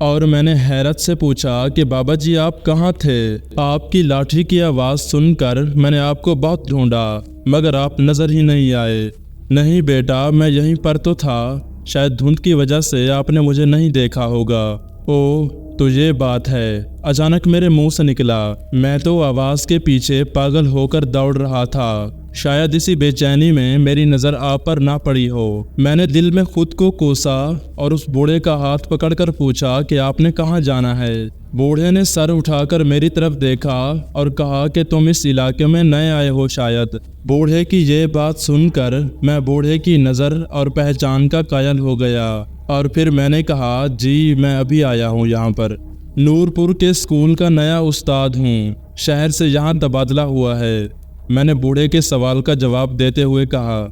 اور میں نے حیرت سے پوچھا کہ بابا جی آپ کہاں تھے؟ آپ کی لاٹھی کی آواز سن کر میں نے آپ کو بہت ڈھونڈا مگر آپ نظر ہی نہیں آئے۔ نہیں بیٹا، میں یہیں پر تو تھا، شاید دھند کی وجہ سے آپ نے مجھے نہیں دیکھا ہوگا۔ اوہ تو یہ بات ہے، اچانک میرے منہ سے نکلا۔ میں تو آواز کے پیچھے پاگل ہو کر دوڑ رہا تھا، شاید اسی بے چینی میں میری نظر آپ پر نہ پڑی ہو۔ میں نے دل میں خود کو کوسا اور اس بوڑھے کا ہاتھ پکڑ کر پوچھا کہ آپ نے کہاں جانا ہے؟ بوڑھے نے سر اٹھا کر میری طرف دیکھا اور کہا کہ تم اس علاقے میں نئے آئے ہو شاید۔ بوڑھے کی یہ بات سن کر میں بوڑھے کی نظر اور پہچان کا قائل ہو گیا، اور پھر میں نے کہا جی میں ابھی آیا ہوں یہاں پر، نورپور کے اسکول کا نیا استاد ہوں، شہر سے یہاں تبادلہ ہوا ہے۔ میں نے بوڑھے کے سوال کا جواب دیتے ہوئے کہا۔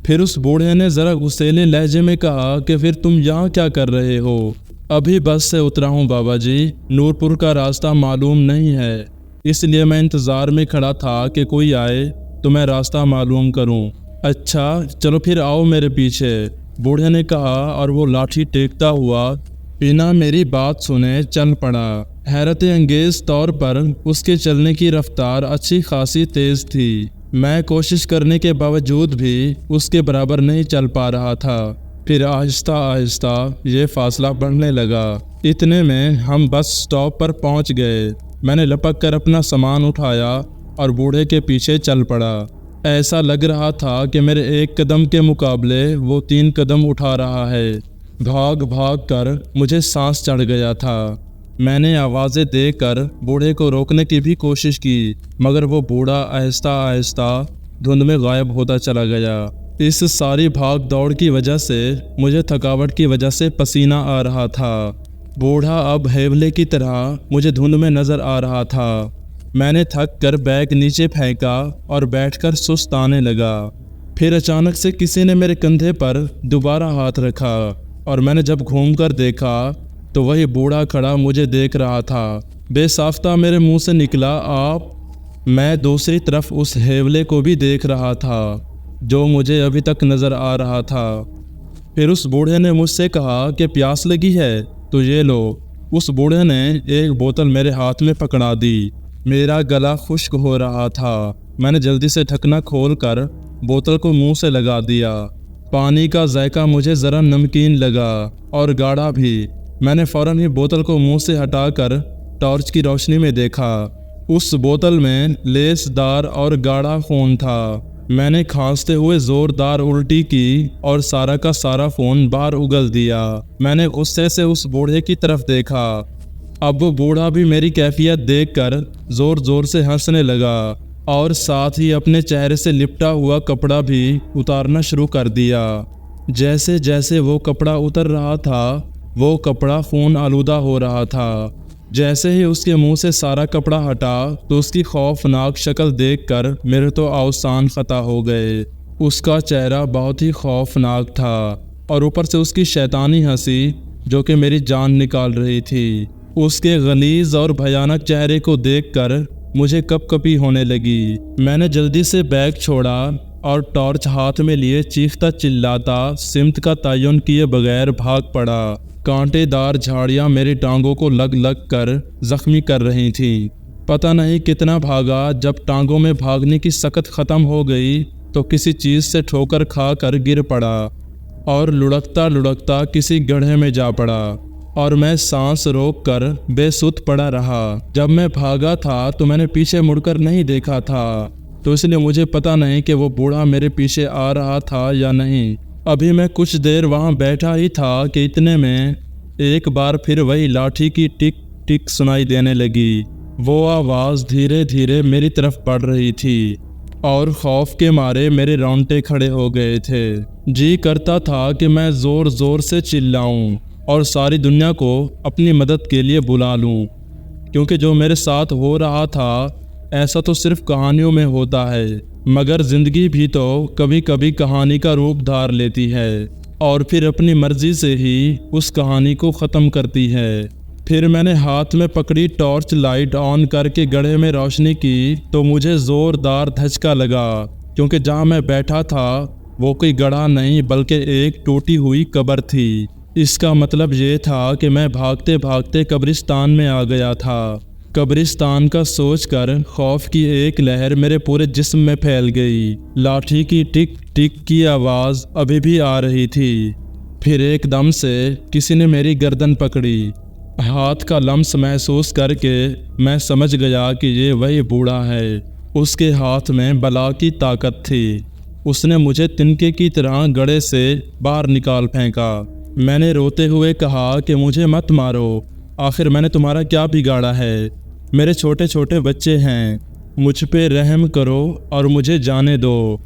پھر اس بوڑھے نے ذرا غصیلے لہجے میں کہا کہ پھر تم یہاں کیا کر رہے ہو؟ ابھی بس سے اترا ہوں بابا جی، نورپور کا راستہ معلوم نہیں ہے، اس لیے میں انتظار میں کھڑا تھا کہ کوئی آئے تو میں راستہ معلوم کروں۔ اچھا چلو پھر آؤ میرے پیچھے، بوڑھے نے کہا اور وہ لاٹھی ٹیکتا ہوا بنا میری بات سنے چل پڑا۔ حیرت انگیز طور پر اس کے چلنے کی رفتار اچھی خاصی تیز تھی، میں کوشش کرنے کے باوجود بھی اس کے برابر نہیں چل پا رہا تھا۔ پھر آہستہ آہستہ یہ فاصلہ بڑھنے لگا، اتنے میں ہم بس اسٹاپ پر پہنچ گئے۔ میں نے لپک کر اپنا سامان اٹھایا اور بوڑھے کے پیچھے چل پڑا۔ ایسا لگ رہا تھا کہ میرے ایک قدم کے مقابلے وہ 3 قدم اٹھا رہا ہے۔ بھاگ بھاگ کر مجھے سانس چڑھ گیا تھا۔ میں نے آوازیں دے کر بوڑھے کو روکنے کی بھی کوشش کی مگر وہ بوڑھا آہستہ آہستہ دھند میں غائب ہوتا چلا گیا۔ اس ساری بھاگ دوڑ کی وجہ سے مجھے تھکاوٹ کی وجہ سے پسینہ آ رہا تھا۔ بوڑھا اب ہیولے کی طرح مجھے دھند میں نظر آ رہا تھا۔ میں نے تھک کر بیگ نیچے پھینکا اور بیٹھ کر سستانے لگا۔ پھر اچانک سے کسی نے میرے کندھے پر دوبارہ ہاتھ رکھا اور میں نے جب گھوم کر دیکھا تو وہی بوڑھا کھڑا مجھے دیکھ رہا تھا۔ بے ساختہ میرے منہ سے نکلا آپ؟ میں دوسری طرف اس ہیولے کو بھی دیکھ رہا تھا جو مجھے ابھی تک نظر آ رہا تھا۔ پھر اس بوڑھے نے مجھ سے کہا کہ پیاس لگی ہے تو یہ لو۔ اس بوڑھے نے ایک بوتل میرے ہاتھ میں پکڑا دی۔ میرا گلا خشک ہو رہا تھا، میں نے جلدی سے ڈھکنا کھول کر بوتل کو منہ سے لگا دیا۔ پانی کا ذائقہ مجھے ذرا نمکین لگا اور گاڑھا بھی۔ میں نے فوراً ہی بوتل کو منہ سے ہٹا کر ٹارچ کی روشنی میں دیکھا۔ اس بوتل میں لیس دار اور گاڑھا خون تھا۔ میں نے کھانستے ہوئے زوردار الٹی کی اور سارا کا سارا خون باہر اگل دیا۔ میں نے غصے سے اس بوڑھے کی طرف دیکھا۔ اب وہ بوڑھا بھی میری کیفیت دیکھ کر زور زور سے ہنسنے لگا اور ساتھ ہی اپنے چہرے سے لپٹا ہوا کپڑا بھی اتارنا شروع کر دیا۔ جیسے جیسے وہ کپڑا اتر رہا تھا وہ کپڑا خون آلودہ ہو رہا تھا۔ جیسے ہی اس کے منہ سے سارا کپڑا ہٹا تو اس کی خوفناک شکل دیکھ کر میرے تو اوسان خطا ہو گئے۔ اس کا چہرہ بہت ہی خوفناک تھا اور اوپر سے اس کی شیطانی ہنسی جو کہ میری جان نکال رہی تھی۔ اس کے غلیظ اور بھیانک چہرے کو دیکھ کر مجھے کپ کپی ہونے لگی۔ میں نے جلدی سے بیگ چھوڑا اور ٹارچ ہاتھ میں لیے چیختا چلاتا سمت کا تعین کیے بغیر بھاگ پڑا۔ کانٹے دار جھاڑیاں میری ٹانگوں کو لگ لگ کر زخمی کر رہی تھیں۔ پتہ نہیں کتنا بھاگا، جب ٹانگوں میں بھاگنے کی سکت ختم ہو گئی تو کسی چیز سے ٹھوکر کھا کر گر پڑا اور لڑکتا لڑکتا کسی گڑھے میں جا پڑا اور میں سانس روک کر بے سدھ پڑا رہا۔ جب میں بھاگا تھا تو میں نے پیچھے مڑ کر نہیں دیکھا تھا، تو اس لیے مجھے پتہ نہیں کہ وہ بوڑھا میرے پیچھے آ رہا تھا یا نہیں۔ ابھی میں کچھ دیر وہاں بیٹھا ہی تھا کہ اتنے میں ایک بار پھر وہی لاٹھی کی ٹک ٹک سنائی دینے لگی۔ وہ آواز دھیرے دھیرے میری طرف بڑھ رہی تھی اور خوف کے مارے میرے رونگٹے کھڑے ہو گئے تھے۔ جی کرتا تھا کہ میں زور زور سے چلاؤں اور ساری دنیا کو اپنی مدد کے لیے بلا لوں، کیونکہ جو میرے ساتھ ہو رہا تھا ایسا تو صرف کہانیوں میں ہوتا ہے، مگر زندگی بھی تو کبھی کبھی کہانی کا روپ دھار لیتی ہے اور پھر اپنی مرضی سے ہی اس کہانی کو ختم کرتی ہے۔ پھر میں نے ہاتھ میں پکڑی ٹارچ لائٹ آن کر کے گڑھے میں روشنی کی تو مجھے زوردار دھچکا لگا، کیونکہ جہاں میں بیٹھا تھا وہ کوئی گڑھا نہیں بلکہ ایک ٹوٹی ہوئی قبر تھی۔ اس کا مطلب یہ تھا کہ میں بھاگتے بھاگتے قبرستان میں آ گیا تھا۔ قبرستان کا سوچ کر خوف کی ایک لہر میرے پورے جسم میں پھیل گئی۔ لاٹھی کی ٹک ٹک کی آواز ابھی بھی آ رہی تھی۔ پھر ایک دم سے کسی نے میری گردن پکڑی۔ ہاتھ کا لمس محسوس کر کے میں سمجھ گیا کہ یہ وہی بوڑھا ہے۔ اس کے ہاتھ میں بلا کی طاقت تھی۔ اس نے مجھے تنکے کی طرح گڑھے سے باہر نکال پھینکا۔ میں نے روتے ہوئے کہا کہ مجھے مت مارو، آخر میں نے تمہارا کیا بگاڑا ہے؟ میرے چھوٹے چھوٹے بچے ہیں، مجھ پہ رحم کرو اور مجھے جانے دو۔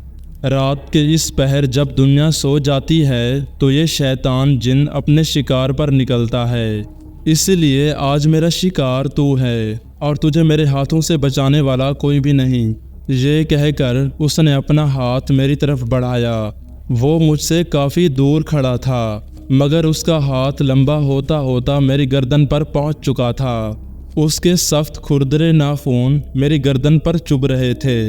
رات کے اس پہر جب دنیا سو جاتی ہے تو یہ شیطان جن اپنے شکار پر نکلتا ہے، اس لیے آج میرا شکار تو ہے اور تجھے میرے ہاتھوں سے بچانے والا کوئی بھی نہیں۔ یہ کہہ کر اس نے اپنا ہاتھ میری طرف بڑھایا۔ وہ مجھ سے کافی دور کھڑا تھا، مگر اس کا ہاتھ لمبا ہوتا ہوتا میری گردن پر پہنچ چکا تھا۔ اس کے سخت کھردرے ناخن میری گردن پر چبھ رہے تھے۔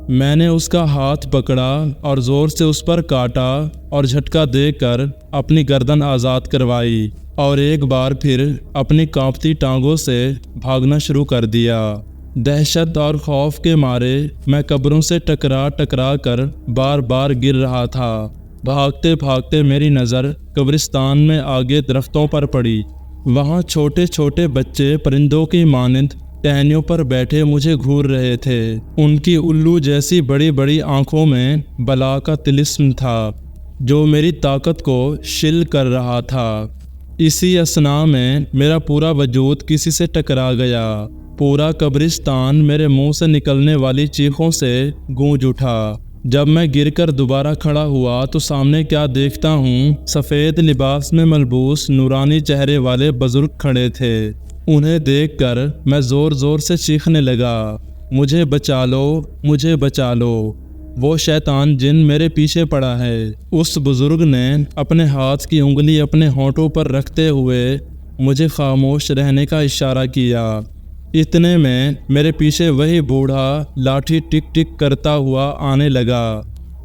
میں نے اس کا ہاتھ پکڑا اور زور سے اس پر کاٹا اور جھٹکا دے کر اپنی گردن آزاد کروائی اور ایک بار پھر اپنی کانپتی ٹانگوں سے بھاگنا شروع کر دیا۔ دہشت اور خوف کے مارے میں قبروں سے ٹکرا ٹکرا کر بار بار گر رہا تھا۔ بھاگتے بھاگتے میری نظر قبرستان میں آگے درختوں پر پڑی۔ وہاں چھوٹے چھوٹے بچے پرندوں کی مانند ٹہنیوں پر بیٹھے مجھے گھور رہے تھے۔ ان کی الو جیسی بڑی بڑی آنکھوں میں بلا کا طلسم تھا جو میری طاقت کو شل کر رہا تھا۔ اسی اثناء میں میرا پورا وجود کسی سے ٹکرا گیا۔ پورا قبرستان میرے منہ سے نکلنے والی چیخوں سے گونج اٹھا۔ جب میں گر کر دوبارہ کھڑا ہوا تو سامنے کیا دیکھتا ہوں، سفید لباس میں ملبوس نورانی چہرے والے بزرگ کھڑے تھے۔ انہیں دیکھ کر میں زور زور سے چیخنے لگا، مجھے بچا لو، مجھے بچا لو، وہ شیطان جن میرے پیچھے پڑا ہے۔ اس بزرگ نے اپنے ہاتھ کی انگلی اپنے ہونٹوں پر رکھتے ہوئے مجھے خاموش رہنے کا اشارہ کیا۔ اتنے میں میرے پیچھے وہی بوڑھا لاٹھی ٹک ٹک کرتا ہوا آنے لگا۔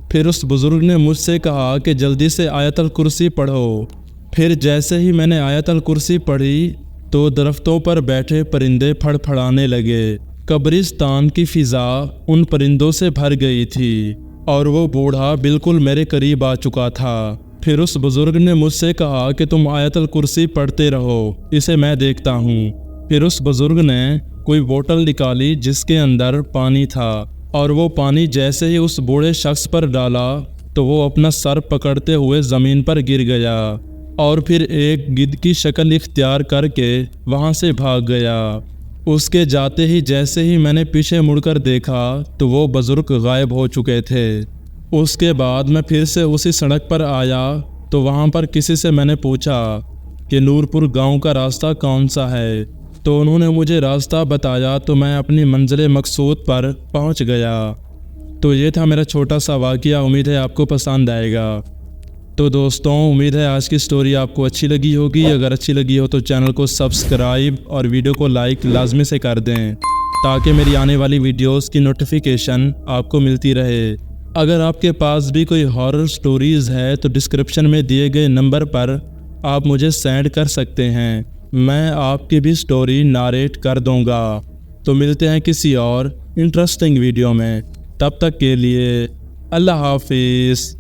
پھر اس بزرگ نے مجھ سے کہا کہ جلدی سے آیت الکرسی پڑھو۔ پھر جیسے ہی میں نے آیت الکرسی پڑھی تو درختوں پر بیٹھے پرندے پھڑ پھڑانے لگے۔ قبرستان کی فضا ان پرندوں سے بھر گئی تھی اور وہ بوڑھا بالکل میرے قریب آ چکا تھا۔ پھر اس بزرگ نے مجھ سے کہا کہ تم آیت الکرسی پڑھتے رہو، اسے میں دیکھتا ہوں۔ پھر اس بزرگ نے کوئی بوتل نکالی جس کے اندر پانی تھا، اور وہ پانی جیسے ہی اس بوڑھے شخص پر ڈالا تو وہ اپنا سر پکڑتے ہوئے زمین پر گر گیا اور پھر ایک گدھ کی شکل اختیار کر کے وہاں سے بھاگ گیا۔ اس کے جاتے ہی جیسے ہی میں نے پیچھے مڑ کر دیکھا تو وہ بزرگ غائب ہو چکے تھے۔ اس کے بعد میں پھر سے اسی سڑک پر آیا تو وہاں پر کسی سے میں نے پوچھا کہ نورپور گاؤں کا راستہ کون سا ہے، تو انہوں نے مجھے راستہ بتایا تو میں اپنی منزل مقصود پر پہنچ گیا۔ تو یہ تھا میرا چھوٹا سا واقعہ، امید ہے آپ کو پسند آئے گا۔ تو دوستوں، امید ہے آج کی سٹوری آپ کو اچھی لگی ہوگی۔ اگر اچھی لگی ہو تو چینل کو سبسکرائب اور ویڈیو کو لائک لازمی سے کر دیں تاکہ میری آنے والی ویڈیوز کی نوٹیفیکیشن آپ کو ملتی رہے۔ اگر آپ کے پاس بھی کوئی ہارر سٹوریز ہے تو ڈسکرپشن میں دیے گئے نمبر پر آپ مجھے سینڈ کر سکتے ہیں، میں آپ کی بھی سٹوری ناریٹ کر دوں گا۔ تو ملتے ہیں کسی اور انٹرسٹنگ ویڈیو میں، تب تک کے لیے اللہ حافظ۔